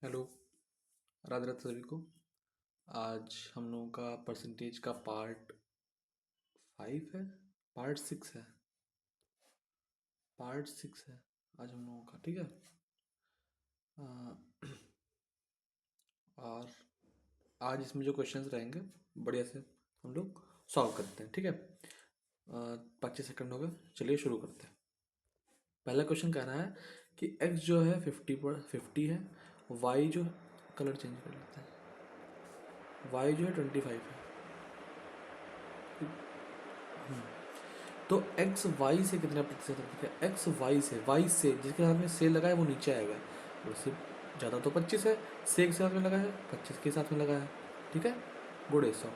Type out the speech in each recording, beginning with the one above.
Hello, Radhe Radhe सभी को। आज हम लोगों का परसेंटेज का पार्ट 5 है, पार्ट सिक्स है आज हम लोगों का। ठीक है। अ, और आज इसमें जो क्वेश्चंस रहेंगे बढ़िया से हम लोग सॉल्व करते हैं। ठीक है। 25 सेकंड हो गए, चलिए शुरू करते हैं। पहला क्वेश्चन कह रहा है कि x जो है 50 है, y जो कलर चेंज कर लेते हैं, y जो है 25 है। तो एक्स वाई से कितना प्रतिशत अधिक है? एक्स वाई से जिसके साथ में से लगा है वो नीचे आएगा, और उससे ज़्यादा तो 25 है। से के साथ में लगा है, 25 के साथ में लगा है। ठीक है, गुड़े 100,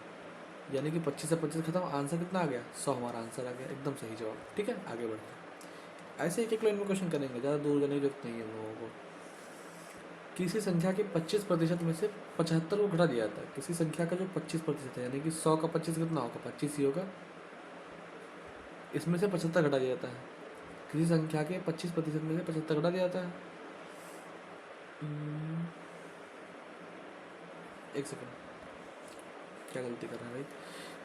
यानी कि 25 से 25 खत्म। आंसर कितना आ गया? 100 हमारा आंसर आ गया, एकदम सही जवाब। ठीक है, आगे बढ़ते हैं। ऐसे एक एक लाइन में क्वेश्चन करेंगे, ज़्यादा दूर जाने की जरूरत नहीं है हम लोगों को। किसी संख्या के 25% में से 75 को घटा दिया जाता है। किसी संख्या का जो 25% है, यानी कि 100 का 25 कितना होगा? 25 ही होगा। इसमें से 75 घटा दिया जाता है। किसी संख्या के 25% में से 75 घटा दिया जाता है। एक सेकंड, क्या गलती कर रहा है भाई?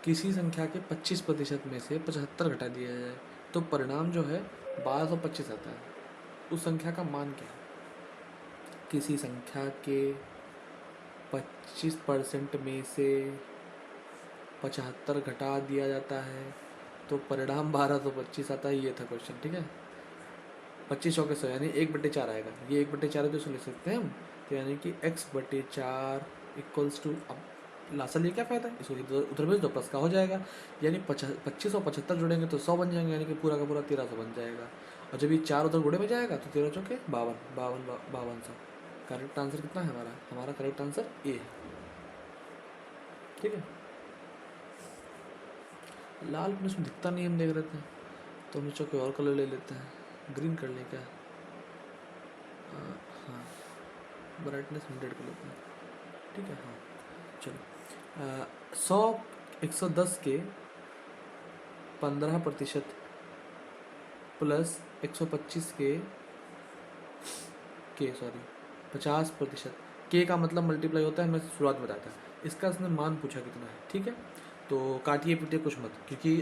किसी संख्या के 25% में से 75 घटा दिया जाए तो परिणाम जो है 1225 आता है। उस संख्या का मान क्या है? किसी संख्या के 25% में से 75 घटा दिया जाता है तो परिणाम 1225 आता है। ये था क्वेश्चन। ठीक है। 25 100 यानी 1/4 आएगा। ये 1/4 है तो इसे लिख सकते हैं हम। तो यानी कि x/4 इक्वल्स टू, अब लासा लिए क्या फ़ायदा है, इसको उधर भेज दो, प्लस का हो जाएगा। यानी 25 और 75 जोड़ेंगे तो 100 बन जाएंगे, यानी कि पूरा का पूरा 1300 बन जाएगा। और जब ये 4 उधर गुड़े में जाएगा तो 13 चौके 52, 5200। करेक्ट आंसर कितना है हमारा? हमारा करेक्ट आंसर ए है। ठीक है। लाल अपने उसमें दिखता नहीं, हम देख रहे थे, तो हम कोई और कलर ले लेते हैं। ग्रीन कर लें क्या? हाँ, ब्राइटनेस 100 कर लेते हैं। ठीक है। हाँ, चलो। 100 110 के 15% प्लस 125 के सॉरी 50%। के का मतलब मल्टीप्लाई होता है, मैं शुरुआत में बताया था। इसका इसने मान पूछा कितना है। ठीक है, तो काटिए पीटिए कुछ मत, क्योंकि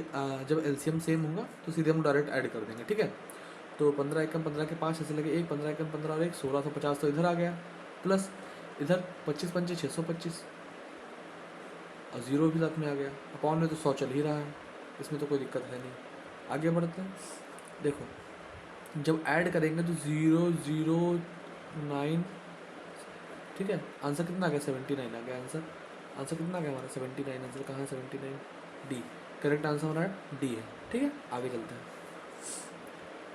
जब एलसीएम सेम होगा तो सीधे हम डायरेक्ट ऐड कर देंगे। ठीक है। तो 15 एकम 15 के 5 ऐसे लगे, एक 15 एकम 15 और एक 1650 तो इधर आ गया, प्लस इधर 25 पंचे 625 और ज़ीरो भी साथ में आ गया। अपॉन में तो 100 चल ही रहा है, इसमें तो कोई दिक्कत है नहीं। आगे बढ़ते हैं। देखो, जब ऐड करेंगे तो 009, ठीक है। आंसर कितना आ गया? 79 आ गया आंसर। आंसर कितना आ गया हमारा? 79। आंसर कहाँ है? 79, डी। करेक्ट आंसर हमारा डी है। ठीक है, आगे चलते हैं।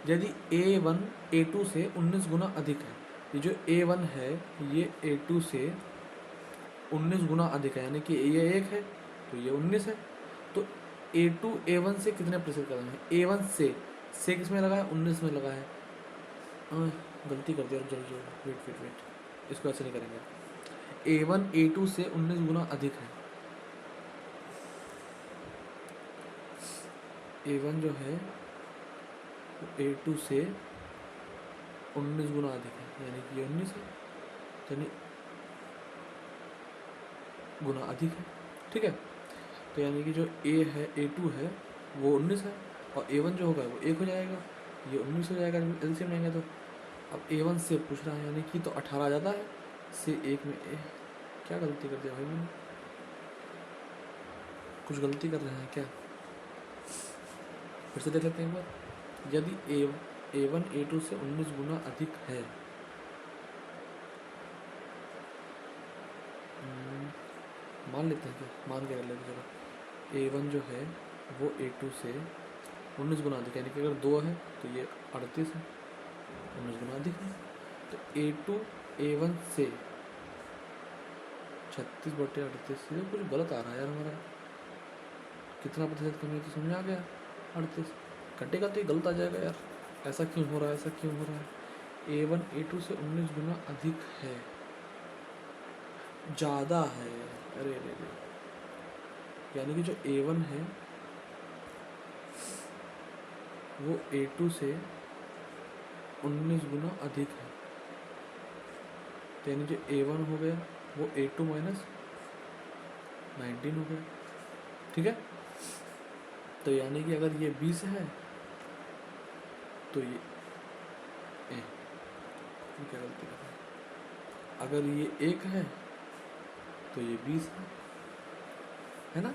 यदि A1 A2 से 19 गुना अधिक है, ये जो A1 है ये A2 से 19 गुना अधिक है, यानी कि ये 1 है तो ये 19 है। तो A2 A1 से कितने प्रतिशत कदम है? A1 से किस में लगा है? 19 में लगा है। गलती कर दिया, जल्दी जल्दी, वेट वेट वेट, इसको ऐसे नहीं करेंगे। A1 A2 से 19 गुना अधिक है। A1 जो है A2 से 19 गुना अधिक है, यानी कि ये 19 है, यानी गुना अधिक है। ठीक है। तो यानी कि जो A है A2 है वो 19 है, और A1 जो होगा वो 1 हो जाएगा, ये 19 हो जाएगा एलसीएम लेंगे तो। अब A1 से पूछ रहा है, यानी कि तो 18 आ जाता है। से 1 में क्या गलती कर दिया भाई मैंने? कुछ गलती कर रहे हैं क्या? फिर से देख लेते हैं एक बार। यदि A1 A2 से 19 गुना अधिक है, मान लेते हैं क्या? मान के कर लेते हैं। चलो, A1 जो है वो A2 से 19 गुना अधिक है, यानी कि अगर 2 है तो ये 38 है, 19 गुना अधिक है। तो A2 A1 से 36/38, ये कुछ गलत आ रहा है यार हमारा। कितना प्रतिशत कमी है तो समझ आ गया, 38। कटेगा तो ये गलत आ जाएगा यार। ऐसा क्यों हो रहा है? ऐसा क्यों हो रहा है? A1 A2 से 19 गुना अधिक है, ज़्यादा है। अरे अरे अरे, यानी कि जो A1 है वो A2 से 19 गुना अधिक है। तो यानी जो A1 हो गया वो A2 माइनस 19 हो गया, ठीक है। तो यानी कि अगर ये 20 है तो ये क्या गलती कर रहा है, अगर ये 1 है तो ये 20 है ना।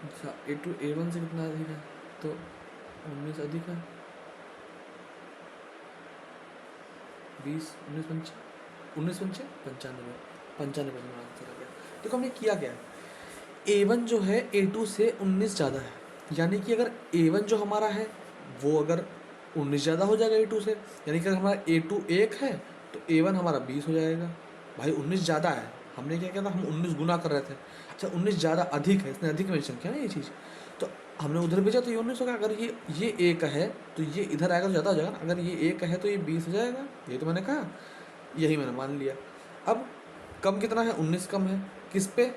अच्छा A2 A1 से कितना अधिक है, तो 19 अधिक है 20, 19 पंचे 95 में आंसर आ गया। देखो हमने किया क्या है, A1 जो है A2 से 19 ज़्यादा है, यानी कि अगर A1 जो हमारा है वो अगर 19 ज़्यादा हो जाएगा A2 से, यानी कि अगर हमारा A2 1 है तो A1 हमारा 20 हो जाएगा। भाई 19 ज़्यादा है, हमने क्या किया था, हम 19 गुना कर रहे थे। अच्छा 19 ज़्यादा अधिक है, इसने अधिक मेंशन किया ना ये चीज़, तो हमने उधर भेजा तो ये 19 होगा। अगर ये 1 है तो ये इधर आएगा तो ज़्यादा हो जाएगा ना, अगर ये 1 है तो ये 20 हो जाएगा, ये तो मैंने कहा, यही मैंने मान लिया। अब कम कितना है, 19 कम है, किस पे,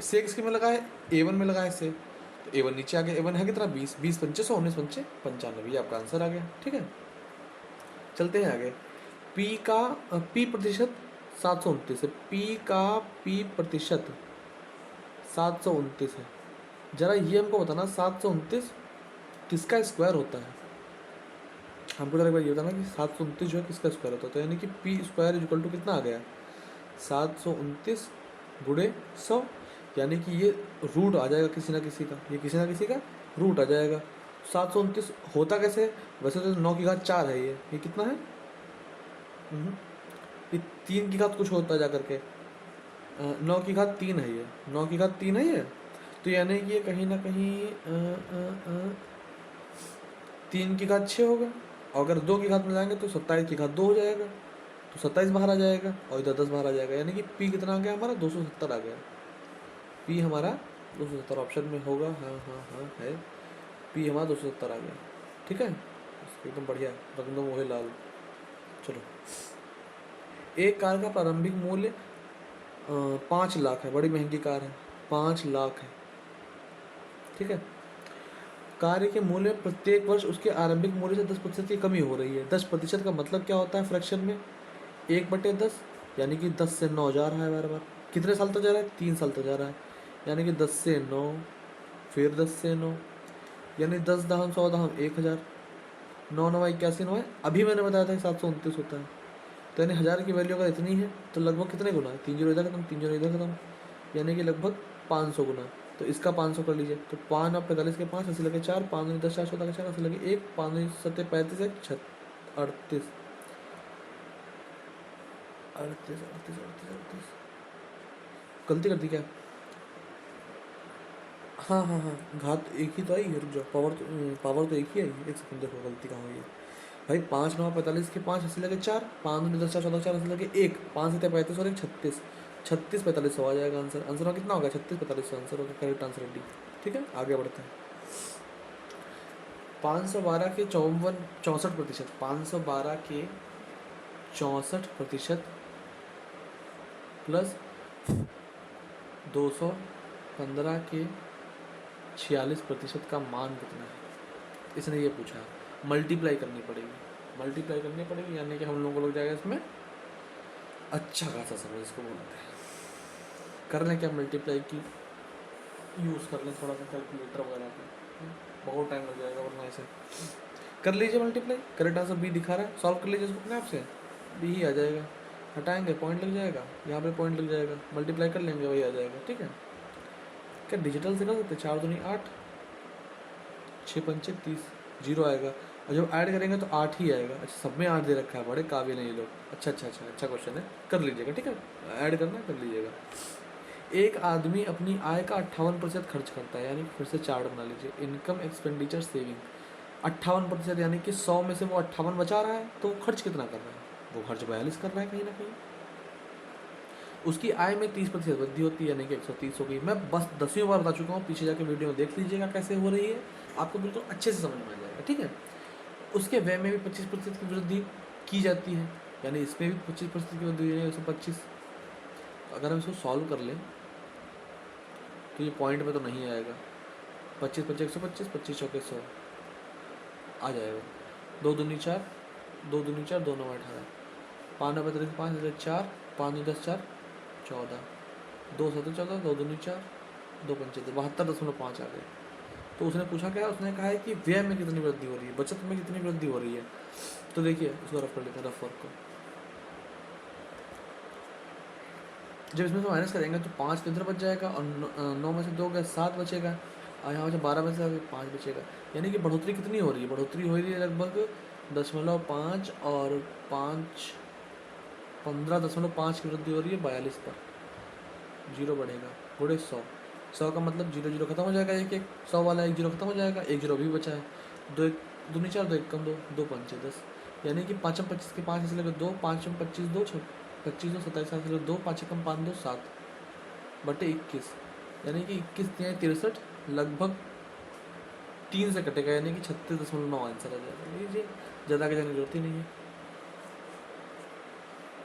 से किसके में लगा है, A1 में लगा है से, तो A1 नीचे आ गया, A1 है कितना 20, 20 पंचे 100, 19 पंचे 95, ये आपका आंसर आ गया, ठीक है। चलते हैं आगे, P का P प्रतिशत 729 है, P का P प्रतिशत 729 है। जरा ये हमको बताना 729 किसका स्क्वायर होता है, हमको जरा एक बार ये बताना कि 729 जो है किसका स्क्वायर होता है। तो यानी कि पी स्क्वायर इक्वल टू कितना आ गया, 729 गुणे 100, यानी कि ये रूट आ जाएगा किसी ना किसी का, ये किसी ना किसी का रूट आ जाएगा। 729 होता कैसे है? वैसे तो 9 की घात 4 है, ये कितना है, ये 3 की घात कुछ होता है जा करके, 9 की घात 3 है ये, 9 की घात 3 है ये, तो यानी कि ये कहीं ना कहीं 3 की घात 6 होगा, और अगर 2 की घात में जाएंगे तो 27 की घात 2 हो जाएगा, तो 27 बाहर आ जाएगा और इधर 10 बाहर आ जाएगा, यानी कि पी कितना आ गया हमारा 270 आ गया, पी हमारा 270 ऑप्शन में होगा, हाँ हाँ हाँ है, पी हमारा 270 आ गया, ठीक है, एकदम बढ़िया, रंग दो मोहे लाल। चलो, एक कार का प्रारंभिक मूल्य 5 लाख है, बड़ी महंगी कार है, 5 लाख है, ठीक है। कार्य के मूल्य प्रत्येक वर्ष उसके आरंभिक मूल्य से 10% की कमी हो रही है। 10% का मतलब क्या होता है फ्रैक्शन में, 1/10, यानी कि 10 से 9 जा रहा है बार बार, कितने साल तक जा रहा है, 3 साल तक जा रहा है, यानी कि 10 से 9, फिर 10 से 9, यानी 10 दहम 100 दहम 1000, 9 9 81 9 है, अभी मैंने बताया था कि 729 होता है, तो यानी 1000 की वैल्यू अगर इतनी है तो लगभग कितने गुना है, 3 जीरो इधर खत्म, 3 जीरो इधर खत्म, यानी कि लगभग 500 गुना। तो इसका 500 कर लीजिए, तो 5 और 45 के 5 अस्सी लगे 4, 5 10 4 14 4 अस्सी लगे 1, 5 7 35 1 38 38 गलती कर दी क्या, हाँ हाँ हाँ, घात एक ही तो आई है, रुक जाओ, पावर तो एक ही आई, एक सेकंड देखो गलती कहाँ हुई है भाई, 5 9 45 के 5 अस्सी लगे 4, 5 10 4 14 4 अस्सी लगे 1, 5 7 35 और 1 36, 36 45 आ जाएगा आंसर, आंसर कितना होगा 36 45 आंसर होगा, करेक्ट आंसर डी, ठीक है। आगे बढ़ते हैं, 512 के 64% 512 के 64% प्लस 215 के 46% का मान कितना है, इसने ये पूछा है, मल्टीप्लाई करनी पड़ेगी, यानी कि हम लोगों को लग जाएगा इसमें अच्छा खासा समय, इसको बोलते हैं, कर लें क्या मल्टीप्लाई की, यूज़ कर लें थोड़ा सा कैलकुलेटर वगैरह का, बहुत टाइम लग जाएगा वरना ऐसे कर लीजिए मल्टीप्लाई, करेक्ट आंसर बी दिखा रहा है, सॉल्व कर लीजिए इसको अपने आप से, बी ही आ जाएगा, हटाएंगे पॉइंट लग जाएगा, यहाँ पे पॉइंट लग जाएगा, मल्टीप्लाई कर लेंगे वही आ जाएगा, ठीक है। क्या डिजिटल से कर सकते, 4 दूनी 8, 6 पंचे 30, जीरो आएगा, और जब ऐड करेंगे तो 8 ही आएगा। अच्छा सब में 8 दे रखा है, बड़े काबिल हैं ये लोग, अच्छा क्वेश्चन है, कर लीजिएगा, ठीक है, ऐड करना कर लीजिएगा। एक आदमी अपनी आय का 58% खर्च करता है, यानी फिर से चार्ट बना लीजिए, इनकम एक्सपेंडिचर सेविंग 58%, यानी कि 100 में से वो 58 बचा रहा है, तो वो खर्च कितना कर रहा है, वो खर्च 42 कर रहा है कहीं ना कहीं। उसकी आय में 30% वृद्धि होती है, यानी कि 130 हो गई। मैं बस 10वीं बार बता चुका हूँ, पीछे जाके वीडियो में देख लीजिएगा कैसे हो रही है, आपको बिल्कुल अच्छे से समझ में आ जाएगा, ठीक है। उसके व्यय में भी 25% की वृद्धि की जाती है, यानी इसमें भी 25% की वृद्धि है, 125। अगर हम इसको सॉल्व कर लें तो ये पॉइंट में तो नहीं आएगा, 25 25 125, 25 चौके 100 आ जाएगा, 2 दूनी 4, 2 दूनी 4, 2 9 18, 5 9 35 5 4 5 9 10 4 14 2 7 14 2 दूनी 4 2 पंचे 72.5 आ गए। तो उसने पूछा क्या, उसने कहा है कि व्यय में कितनी वृद्धि हो रही है, बचत में कितनी वृद्धि हो रही है। तो देखिए उसको रफ कर लेते हैं, रफ वर्क को। जब इसमें से माइनस करेंगे तो 5 तो इधर बच जाएगा और 9 में से 2 गए 7 बचेगा और यहाँ से 12 में से 5 बचेगा। यानी कि बढ़ोतरी कितनी हो रही है, बढ़ोतरी हो रही है लगभग 0.5 और 5 15.5 की वृद्धि हो रही है 42 पर। जीरो बढ़ेगा गुणे 100 का मतलब 0 0 खत्म हो जाएगा, एक 100 वाला 1 0 खत्म हो जाएगा, 1 0 अभी बचा है। 2 1 दूनी 4 2 1 कम 2 2 पंचे 10, यानी कि 5 25 के 5 ऐसे लगे 2 5 25 2 25 2 27 ऐसे लगे 2 5 कम 5 2 7 बटे 21, यानी कि 21 3 63 लगभग 3 से कटेगा, यानी कि 36.9 आंसर आ जाएगा। लीजिए ज़्यादा के जाने की जरूरत ही नहीं है।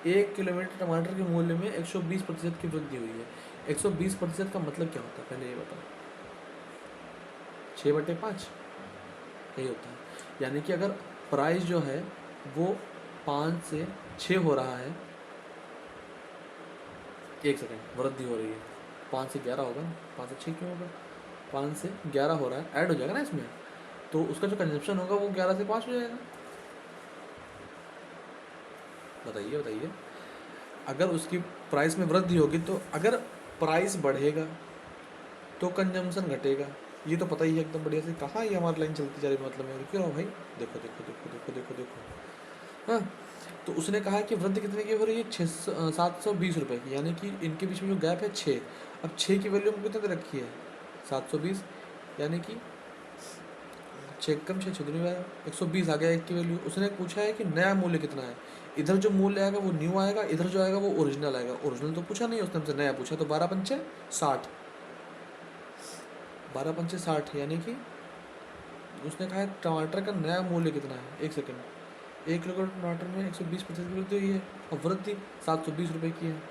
1 किलोमीटर टमाटर के मूल्य में 120% की वृद्धि हुई है। 120% का मतलब क्या होता है पहले ये बताओ। 6/5 यही होता है, यानी कि अगर प्राइस जो है वो 5 से 6 हो रहा है, 1 सेकेंड वृद्धि हो रही है, 5 से 11 होगा ना, 5 से 6 क्यों होगा, 5 से 11 हो रहा है, ऐड हो जाएगा ना इसमें, तो उसका जो कंजप्शन होगा वो 11 से 5 हो जाएगा। बताइए बताइए, अगर उसकी प्राइस में वृद्धि होगी तो अगर प्राइस बढ़ेगा तो कंजम्पशन घटेगा, ये तो पता ही है एकदम बढ़िया से। कहाँ ये हमारी लाइन चलती जा रही है, मतलब मैं क्यों रहा हूँ भाई, देखो देखो देखो देखो देखो देखो। हाँ, तो उसने कहा कि वृद्धि कितने की हो रही है, 720 रुपये की, यानी कि इनके बीच में जो गैप है 6। अब 6 की वैल्यू हमको कितने दे रखी है 720, यानी कि 6 कम 6 छः 120 आ गया एक की वैल्यू। उसने पूछा है कि नया मूल्य कितना है, इधर जो मूल्य आएगा वो न्यू आएगा, इधर जो आएगा वो ओरिजिनल आएगा। ओरिजिनल तो पूछा नहीं उसने हमसे, नया पूछा, तो 12 पंचे 60, 12 पंचे 60, यानी कि उसने कहा है टमाटर का नया मूल्य कितना है। एक सेकंड, 1 किलो टमाटर में 120% की वृद्धि हुई है और वृद्धि 720 रुपये की है।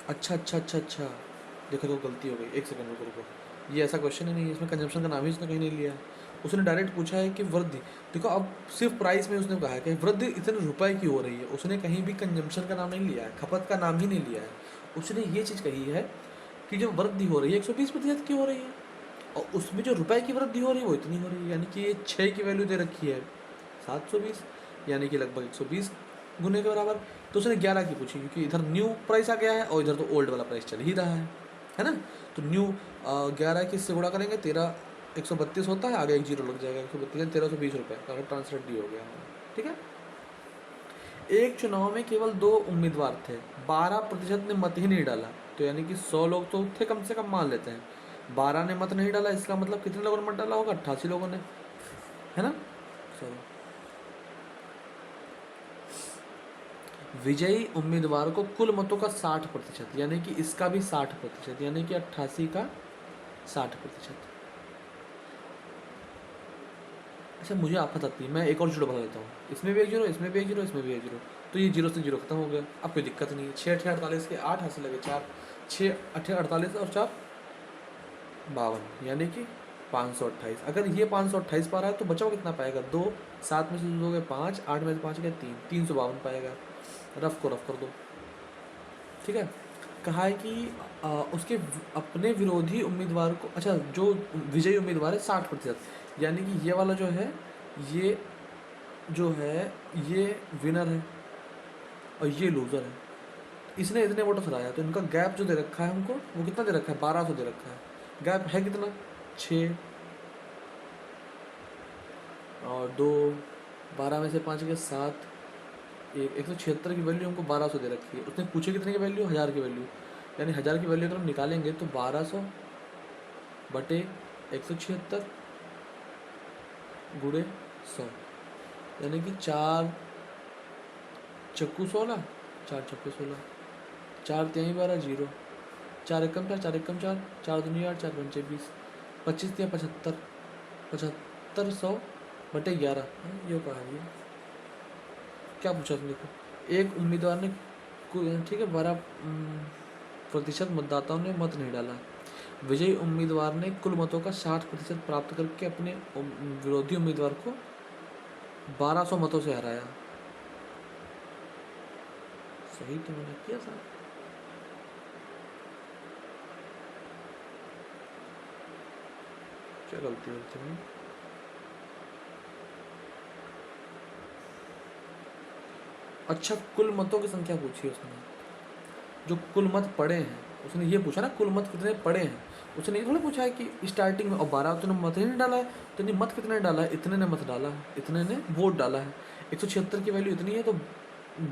अच्छा अच्छा अच्छा अच्छा, देखो तो गलती हो गई, एक सेकंड रुको रुको, ये ऐसा क्वेश्चन ही नहीं है, इसमें कंजम्पशन का नाम ही उसने कहीं नहीं लिया है। उसने डायरेक्ट पूछा है कि वृद्धि, देखो अब सिर्फ प्राइस में उसने कहा है कि वृद्धि इतने रुपए की हो रही है, उसने कहीं भी कंजम्पशन का नाम नहीं लिया है, खपत का नाम ही नहीं लिया है। उसने ये चीज़ कही है कि जो वृद्धि हो रही है 120% की हो रही है और उसमें जो रुपए की वृद्धि हो रही है वो इतनी हो रही है, यानी कि ये 6 की वैल्यू दे रखी है 720, यानी कि लगभग 120 गुने के बराबर। तो उसने 11 की पूछी क्योंकि इधर न्यू प्राइस आ गया है और इधर तो ओल्ड वाला प्राइस चल ही रहा है ना। तो न्यू 11 की इससे गुणा करेंगे 13 132 होता है, आगे 1 जीरो लग जाएगा, 132 1320 रुपये का ट्रांसलेट डी हो गया। ठीक है, एक चुनाव में केवल 2 उम्मीदवार थे, 12% ने मत ही नहीं डाला, तो यानी कि 100 लोग तो थे कम से कम, मान लेते हैं 12 ने मत नहीं डाला, इसका मतलब कितने लोगों ने मत डाला होगा, 88 लोगों ने, है ना। चलो, विजयी उम्मीदवार को कुल मतों का 60%, यानी कि इसका भी 60%, यानी कि 88 का 60%। अच्छा मुझे आफत आती है, मैं एक और जीरो बना लेता हूँ, इसमें भी 1 जीरो, इसमें भी 1 जीरो, इसमें भी 1 जीरो, तो ये जीरो से जीरो खत्म हो गया, अब कोई दिक्कत नहीं है। 6 8 48 के 8 हाथ से लगे 4, 6 8 48 और 4 52, यानी कि 528। अगर ये 528 पा रहा है तो बचाव कितना पाएगा, 2 7 में से 2 गए 5, 8 में से 5 गए 3, 352 पाएगा। रफ को रफ कर दो, ठीक है। कहा है कि उसके अपने विरोधी उम्मीदवार को, अच्छा जो विजयी उम्मीदवार है 60%, यानी कि ये वाला जो है, ये जो है ये विनर है और ये लूज़र है। इसने इतने वोट हराया, तो इनका गैप जो दे रखा है हमको वो कितना दे रखा है, 1200 दे रखा है। गैप है कितना, 6 और 2, 12 में से 5 के 7, 176 की वैल्यू हमको 1200 दे रखी है। उसने पूछे कितने की वैल्यू, 1000 की वैल्यू, यानी 1000 की वैल्यू अगर हम निकालेंगे तो 1200 बटे 176 गुणे 100, यानी कि 4 चक्कू 16, 4 छक्के 16, 4 3 12 जीरो, 4 एकम 4, 4 एकम 4, 4 दूनी 8, 4 पंचे 20, 25 3 75, 7500 बटे 11, ये कहा है। क्या पूछा तुमने, देखो एक उम्मीदवार ने, ठीक है, 12% मतदाताओं ने मत नहीं डाला, विजयी उम्मीदवार ने कुल मतों का 60% प्राप्त करके अपने विरोधी उम्मीदवार को 1200 मतों से हराया। सही तो मैंने किया था। क्या गलती होती है? अच्छा, कुल मतों की संख्या पूछी उसने, जो कुल मत पड़े हैं। उसने ये पूछा ना कुल मत कितने पड़े हैं, उसने ये थोड़ा पूछा है कि स्टार्टिंग में और 12 तो मत ही नहीं डाला है, तो नहीं मत कितने डाला है, इतने ने मत डाला है, इतने ने वोट डाला है। 176 की वैल्यू इतनी है, तो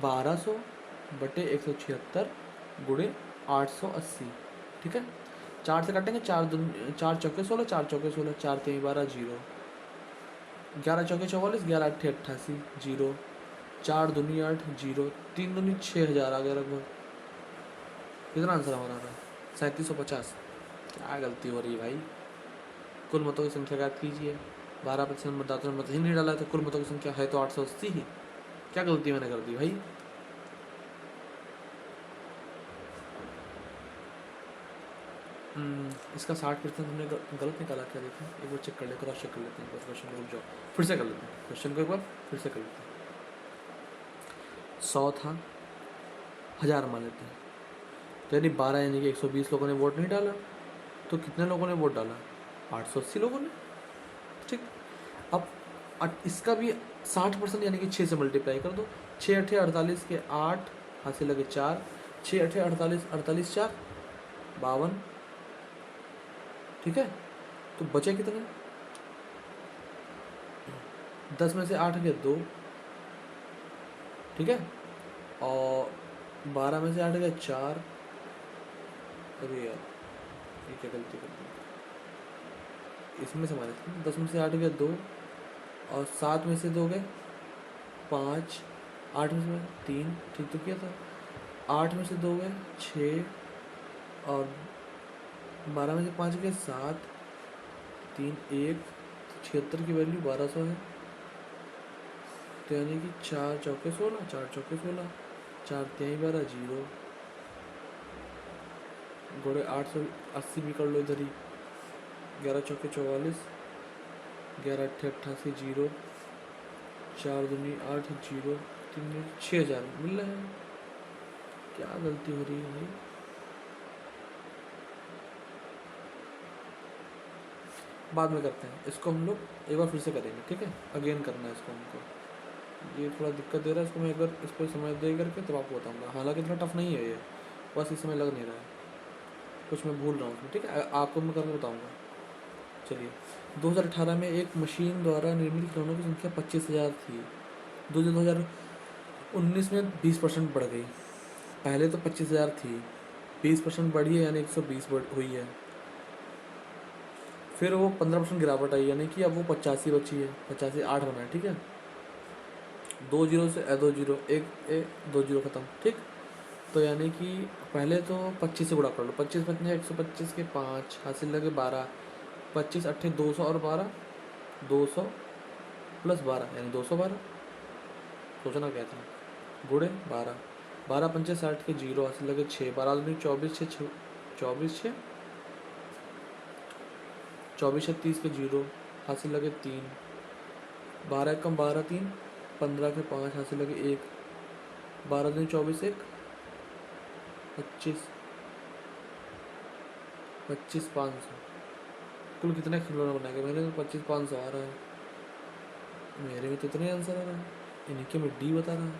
1200 बटे 176 गुणे 880। ठीक है, 4 से काटेंगे, 4 चौके 16, 4 चौके 16, 4 3 12 जीरो, 11 चौके 44, 11 अट्ठे 88 जीरो, 4 दूनी 8 जीरो, 3 दूनी 6000 आ गया लगभग। कितना आंसर हमारा आ रहा है? 3750। क्या गलती हो रही है भाई? कुल मतों की संख्या ज्ञात कीजिए। 12% मतदाताओं ने मत ही नहीं डाला है, तो कुल मतों की संख्या है तो 880 ही। क्या गलती मैंने कर दी भाई? इसका 60% हमने गलत निकाला क्या? देखें एक बार चेक कर ले, क्रॉस चेक कर लेते हैं क्वेश्चन को। रुक जाओ, फिर से कर लेते हैं क्वेश्चन को, एक बार फिर से कर लेते हैं। 100 था, 1000 मान लेते हैं, तो यानी 12 यानी कि 120 लोगों ने वोट नहीं डाला। तो कितने लोगों ने वोट डाला? 880 लोगों ने। ठीक, अब इसका भी 60% यानी कि 6 से मल्टीप्लाई कर दो। 6 अठे 48 के 8, हाथ से लगे 4, 6 अठे 48, 48 4 52। ठीक है, तो बचे कितने? 10 में से 8 गए 2। ठीक है, और 12 में से 8 गए 4। अरे यार, ये क्या गलती कर दी? इसमें से माइनस 10 में से 8 गए 2, और 7 में से 2 गए 5, 8 में से 3, ठीक तो किया था। 8 में से 2 गए 6, और 12 में से 5 गए 7, 3 1, 76 की वैल्यू 1200 है। तो यानी कि 4 चौके 16, 4 चौके 16, 4 3 12 जीरो, घोड़े 880 भी कर लो इधर ही। 11 चौके 44, 11 अट्ठे 88 जीरो, 4 दूनी 8 जीरो, 3 6000 मिल रहा है। क्या गलती हो रही है भाई? बाद में करते हैं इसको, हम लोग एक बार फिर से करेंगे। ठीक है, अगेन करना है इसको हमको। ये थोड़ा दिक्कत दे रहा है, इसको मैं एक बार इस पर समझ दे करके तब आपको बताऊँगा। हालांकि इतना टफ नहीं है ये, बस इस समय लग नहीं रहा है, कुछ मैं भूल रहा हूँ। ठीक है, आपको मैं करके बताऊँगा। चलिए, 2018 में एक मशीन द्वारा निर्मित खिलौनों की संख्या 25,000 थी। 2019 में 20% बढ़ गई। पहले तो 25,000 थी, 20% बढ़ी है यानी 120 हुई है। फिर वो 15% गिरावट आई, यानी कि अब वो 85 बची है, 85 8 बना है। ठीक है, 2 जीरो से 2 जीरो, एक 2 जीरो खत्म। ठीक, तो यानी कि पहले तो 25 से गुणा कर लो। 25 बचने 125 के 5, हासिल लगे 12, 25 अट्ठे 200 और 12, 200 प्लस 12 यानी 212। सोचना क्या था? गुड़े 12, 12 पंचे 60 के जीरो, हासिल लगे 6, 12 दूनी 24 6, 24 6, 24 30 के जीरो, हासिल लगे 3, 12 कम 12 3, 15 के 5, हासिल लगे 1, 12 दूनी 24 1, 25, 25 500। कुल कितने खिलौने बनाएंगे? मेरे तो 25 500 आ रहा है, मेरे में तो इतने आंसर आ रहा है, इनके में डी बता रहा है।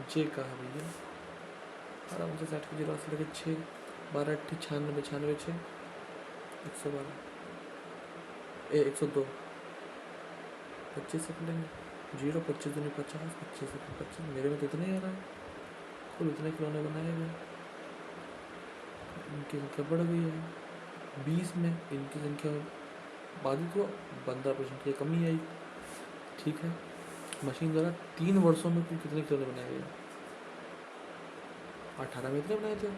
जे कहा भैया? 12 पंचे 60 के जीरो, हासिल लगे 6, 12 अट्ठी 96 96 6, 112 102, 25 सेकंड लेंगे जीरो, 25 दूनी 50, 25 से 25, मेरे में तो इतने ही आ रहा है। कुल इतने खिलौने बनाए गए, इनकी संख्या बढ़ गई है 20 में, इनकी संख्या बाधित हुआ, 15% की कमी आई। ठीक है, मशीन द्वारा 3 वर्षों में कुल कितने खिलौने बनाए गए? 18 में इतने बनाए थे।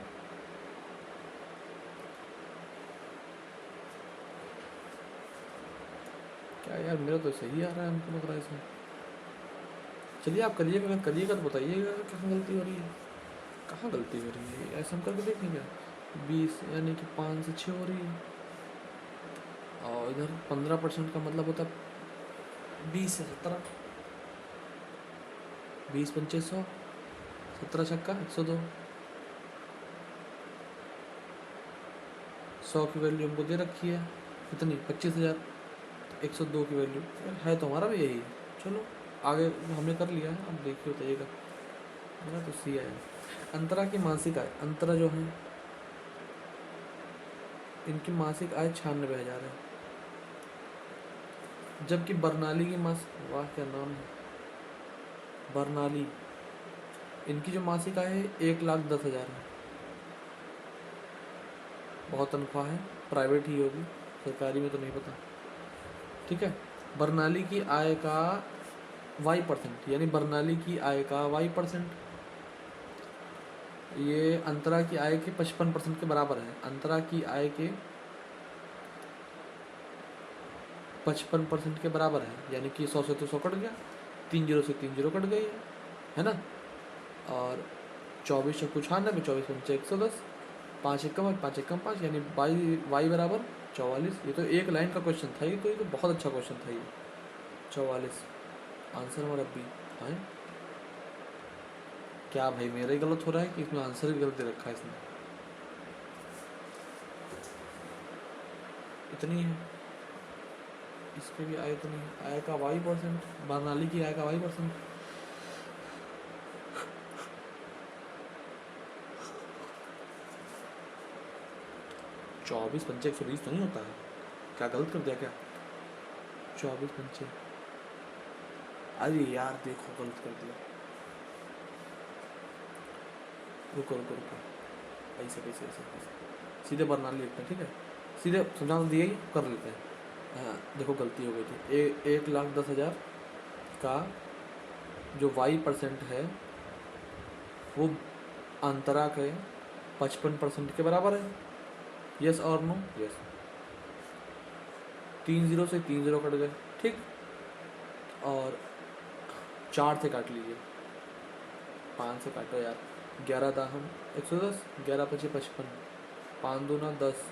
क्या यार, मेरा तो सही आ रहा है, हमको लग रहा है इसमें। चलिए आप करिएगा, अगर करिएगा तो बताइएगा कहाँ गलती हो रही है, कहाँ गलती हो रही है, ऐसा हम करके देखेंगे। 20 यानी कि 5 से 6 हो रही है, और इधर 15% का मतलब होता है 20 से 17, 20 पंचे 100, 17 छक्का 102, 100 की वैल्यू हमको दे रखी है कितनी 25,000, 102 की वैल्यू है तो हमारा भी यही है। चलो आगे हमने कर लिया है, अब देखिए बताइएगा। मेरा तो सी है। अंतरा की मासिक आय, अंतरा जो है इनकी मासिक आय 96,000 है, जबकि बरनाली की वाह क्या नाम है, बरनाली, इनकी जो मासिक आय है 1,10,000 है। बहुत तनख्वाह है, प्राइवेट ही होगी, सरकारी में तो नहीं पता। ठीक है, बरनाली की आय का y%, यानी बरनाली की आय का y%, ये अंतरा की आय के 55% के बराबर है। अंतरा की आय के 55% के बराबर है, यानी कि 100 से तो 100 कट गया, 3 जीरो से 3 जीरो कट गई है ना। और 24 चौको 96, 24 पंचे 110, 5 एकम 5 एकम 5, यानी वाई बराबर 44। ये तो एक लाइन का क्वेश्चन था, ये तो बहुत अच्छा क्वेश्चन था ये। 44 आंसर हमारा बी। हाँ क्या भाई मेरा ही गलत हो रहा है कि इसमें आंसर भी गलत दे रखा है इसने? इतनी है, इसके भी आय इतनी है, आय का y%, बरनाली की आय का y%। 24 पंचे 120 तो नहीं होता है, क्या गलत कर दिया क्या? 24 पंचे, अरे यार देखो गलत कर दिया, रुको रुको रुको, ऐसे कैसे ऐसे कैसे, सीधे बरनाली लिखते हैं, ठीक है, सीधे समझा तो दिया ही, कर लेते हैं। हाँ देखो गलती हो गई थी, 1,10,000 का जो y% है वो अंतरा के 55% के बराबर है। यस और नो? यस। 3 जीरो से 3 जीरो कट गए, ठीक, और 4 से काट लीजिए, 5 से काटो यार, 11 था हम 110, 11 पचे 55, 5 दूना 10,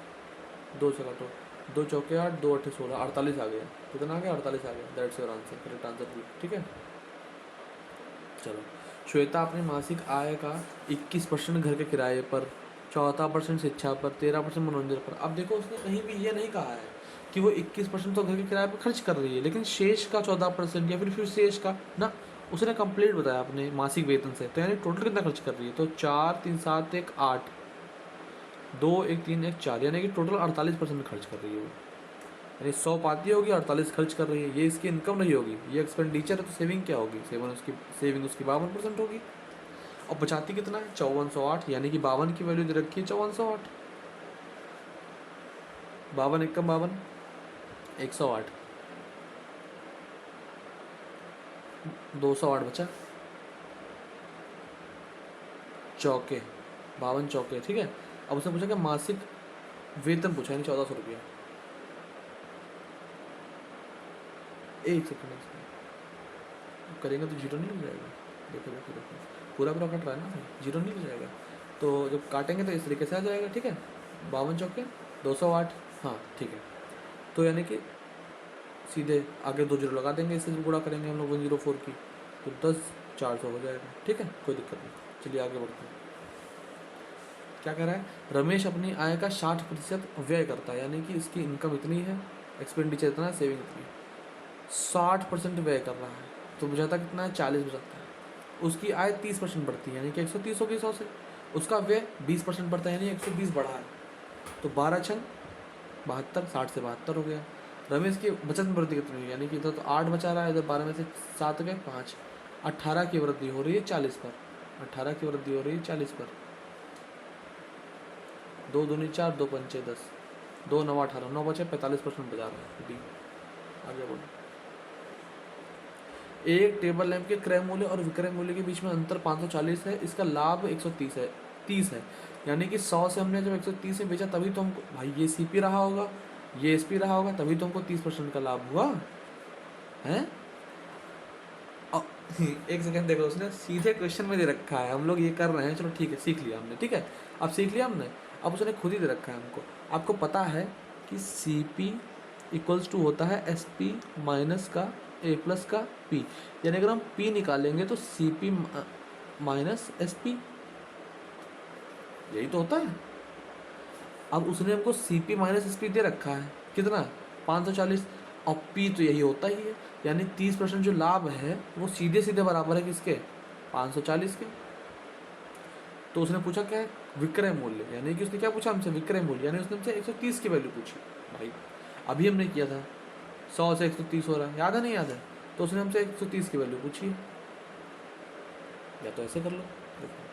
2 से काटो, 2 चौके 8, 2 अठे 16, 48 आ गया। कितना आ गया? 48 आ गया। That's your answer, correct answer भी, ठीक है। चलो, श्वेता अपने मासिक आय का 21% घर के किराए पर, 14% शिक्षा पर, 13% मनोरंजन पर। अब देखो उसने कहीं भी ये नहीं कहा है कि वो 21% तो घर के किराए पर खर्च कर रही है, लेकिन शेष का 14% या फिर शेष का ना, उसने कंप्लीट बताया अपने मासिक वेतन से, तो यानी टोटल कितना खर्च कर रही है, तो 4 3 7 1 8, 2 1 3 1 4, यानी कि टोटल 48% खर्च कर रही है वो, यानी 100 पाती होगी 48 खर्च कर रही है। ये इसकी इनकम नहीं होगी, ये एक्सपेंडिचर है, तो सेविंग क्या होगी? सेविंग उसकी 52% होगी। और बचाती कितना है? 5408, यानी कि 52 की वैल्यू दे रखी है 5408, 52 एकम 52, 108, 208 बचा, चौके 52 चौके, ठीक है। अब उसने पूछा कि मासिक वेतन पूछा, यानी 1400 रुपया। एक सेकंड करेंगे तो जीरो नहीं लग जाएगा? देखो देखो देखो, पूरा पूरा कट रहा है ना, जीरो नहीं लग जाएगा, तो जब काटेंगे तो इस तरीके से आ जाएगा, ठीक है। 52 चौके 208, हाँ ठीक है। तो यानी कि सीधे आगे 2 जीरो लगा देंगे, इससे गुणा करेंगे हम लोग 104 की, तो 10 400 हो जाएगा, ठीक है, कोई दिक्कत नहीं। चलिए आगे बढ़ते हैं। क्या कह रहा है? रमेश अपनी आय का 60% व्यय करता है, यानी कि इसकी इनकम इतनी है, एक्सपेंडिचर इतना है, सेविंग इतनी है, 60% व्यय कर रहा है, तो बचाता कितना है? 40 बचाता है। उसकी आय 30% बढ़ती है, यानी कि 130 होगी 100 से, उसका व्यय 20% बढ़ता है, यानी 120 बढ़ा है, तो 12 छंग 72, 60 से 72 हो गया। रमेश की बचत में वृद्धि कितनी हुई, यानी कि इधर तो 8 बचा रहा है, इधर 12 में से 7 गए 5, 18 की वृद्धि हो रही है 40 पर, 18 की वृद्धि हो रही है 40 पर, 2 दूनी 4, 2 पंचे 10, 2 9 18, 9 बचे 45% बचा रहा है। डी आगे बोलो। एक टेबल लैंप के क्रय मूल्य और विक्रय मूल्य के बीच में अंतर 540 है, इसका लाभ 130 है, 30 है, यानी कि 100 से हमने जब 130 में बेचा तभी तो हमको, भाई ये सीपी रहा होगा, ये एसपी रहा होगा, तभी तो हमको 30% का लाभ हुआ है। एक सेकंड देखो, उसने सीधे क्वेश्चन में दे रखा है, हम लोग ये कर रहे हैं, चलो ठीक है सीख लिया हमने, ठीक है अब सीख लिया हमने। अब उसने खुद ही दे रखा है हमको, आपको पता है कि सी पी इक्वल्स टू होता है एस पी माइनस का ए प्लस का पी, यानी अगर हम पी निकालेंगे तो C P minus S P, यही तो होता है। अब उसने हमको C P minus S P दे रखा है, कितना 540, और पी तो यही होता ही है, यानी 30% जो लाभ है वो सीधे सीधे बराबर है किसके, 540 के। तो उसने पूछा क्या है, विक्रय मूल्य, यानी कि उसने क्या पूछा हमसे, विक्रय मूल्य, यानी उसने हमसे 130 की वैल्यू पूछी। भाई अभी हमने किया था 100 से 130 हो रहा है, याद है नहीं याद है, तो उसने हमसे 130 की वैल्यू पूछी है। या तो ऐसे कर लो, देखो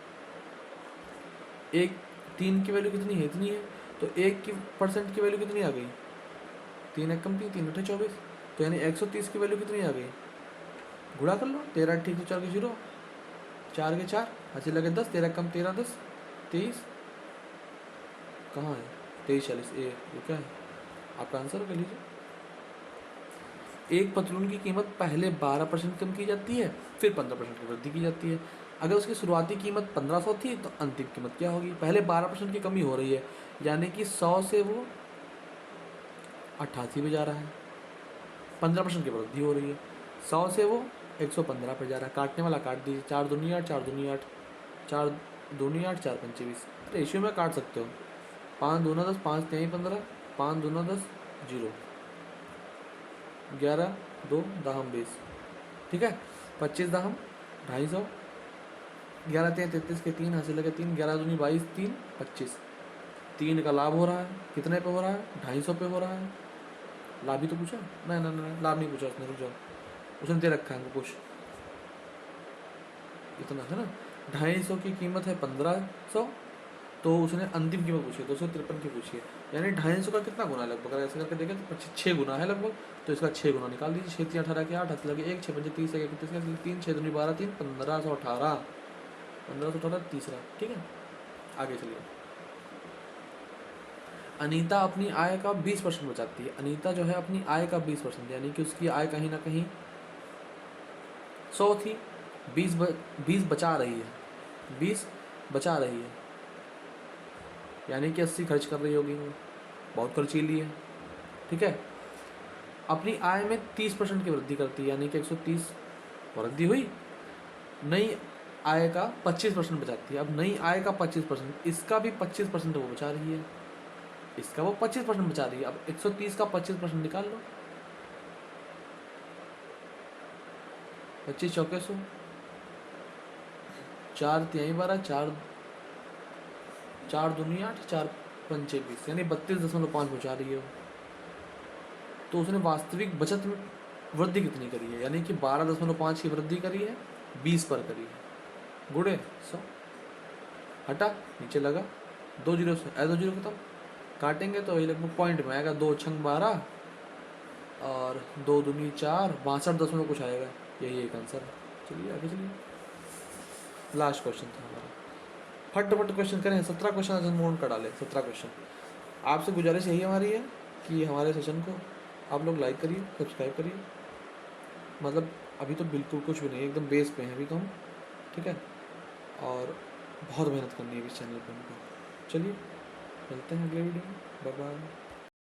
एक 3 की वैल्यू कितनी है, इतनी है, तो 1% की वैल्यू कितनी आ गई, 3 एक कम 3, 3 अठे 24, तो यानी 130 की वैल्यू कितनी आ गई, गुणा कर लो, 13 ठीक से 4 के 0, 4 के 4, अच्छे लगे 10, 13 कम 13 10 23, कहाँ है 23 40, ये क्या है आपका आंसर, कर लीजिए। एक पतलून की कीमत पहले 12% कम की जाती है, फिर 15% की वृद्धि की जाती है। अगर उसकी शुरुआती कीमत 1500 थी तो अंतिम कीमत क्या होगी, पहले 12% की कमी हो रही है, यानी कि 100 से वो 88 पे जा रहा है, 15% की वृद्धि हो रही है, 100 से वो 115 पे जा रहा है। काटने वाला काट दीजिए, 4 दूनी 8, 4 दूनी 8, 4 दूनी 8, 4 पंचे 20, रेशियो में काट सकते हो, 5 दूना 10, 5 3 15, 5 दूना 10 0, 11 2 दाहम 20, ठीक है, 25 दाहम 250, 11 3 33 के 3 हासिल लगे 3, 11 दूनी 22, 3 25, 3 का लाभ हो रहा है, कितने पे हो रहा है, 250 पे हो रहा है। लाभ ही तो पूछा, नहीं नहीं नहीं लाभ नहीं पूछा उसने, रुक जाओ, उसने दे रखा है हमको कुछ, इतना है ना, 250 की कीमत है 1500, तो उसने अंतिम कीमत पूछी है 253 की पूछी है, यानी 250 का कितना गुना है लगभग, अगर ऐसे करके देखें तो 6 गुना है लगभग, तो इसका 6 गुना निकाल दीजिए, 6 3 18 के 8 हाथ लगे 1, 6 5 30 31 के 3, 6 दूनी 12 3, 1518, 1518 तीसरा, ठीक है। आगे चलिए, अनीता अपनी आय का 20% बचाती है, अनीता जो है अपनी आय का 20%, यानी कि उसकी आय कहीं ना कहीं 100 थी, 20 बचा रही है, 20 बचा रही है, यानी कि 80 खर्च कर रही होगी वो, बहुत खर्चीली है, ठीक है। अपनी आय में 30% की वृद्धि करती है, यानी कि 130 वृद्धि हुई, नई आय का 25% बचाती है। अब नई आय का 25%, इसका भी 25% वो बचा रही है, इसका वो 25% बचा रही है। अब 130 का 25% निकाल लो, 25 चौके 100, 4 तिहाई 12, 4 दूनी 8, 4 पंचे 20, यानी 32.5 पहुँचा रही है वो। तो उसने वास्तविक बचत में वृद्धि कितनी करी है, यानी कि 12.5 की वृद्धि करी है, 20 पर करी है, गुड़े 100, हटा नीचे लगा 2 जीरो से, 2 जीरो खत्म, काटेंगे तो वही लगभग पॉइंट में आएगा, 2 छंग 12 और 2 दूनी 4, 62 कुछ आएगा, यही एक आंसर है। चलिए आगे चलिए, लास्ट क्वेश्चन था हमारा, फटाफट क्वेश्चन करें, 17 क्वेश्चन मोड का डालें, 17 क्वेश्चन। आपसे गुजारिश यही हमारी है कि हमारे सेशन को आप लोग लाइक करिए, सब्सक्राइब करिए, मतलब अभी तो बिल्कुल कुछ भी नहीं, एकदम बेस पे हैं अभी तो हम, ठीक है, और बहुत मेहनत करनी है इस चैनल पे हमको। चलिए मिलते हैं अगले वीडियो में, बाय बाय।